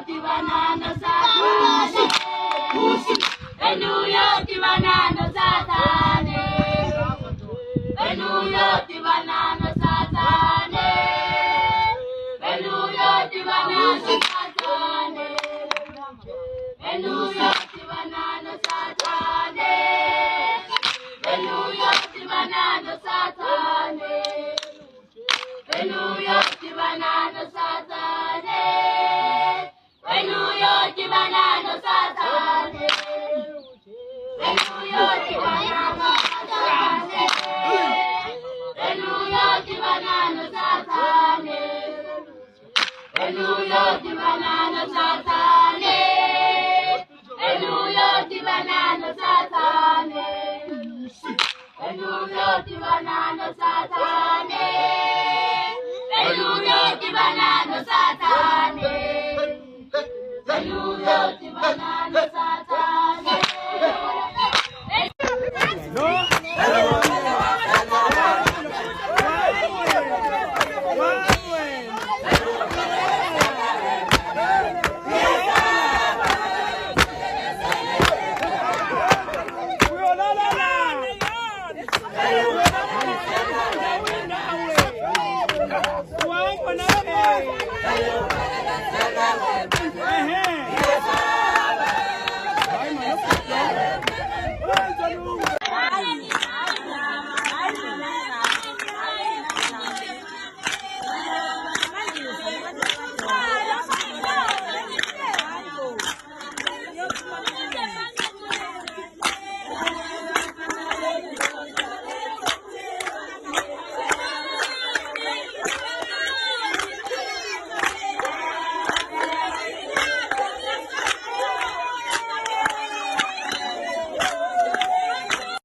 ti banana satane. Eluyo ti banana satane. Eluyo ti banana satane. Eluyo ti banana satane. Eluyo ti banana satane. Eluyo ti banana satane. Eluyo ti banana satane. Eluyo ti banana satane. Eluyo ti banana satane. Eluyo ti banana satane. Eluyo ti banana satane. Eluyo ti banana satane. Eluyo ti banana satane. Eluyo ti banana satane.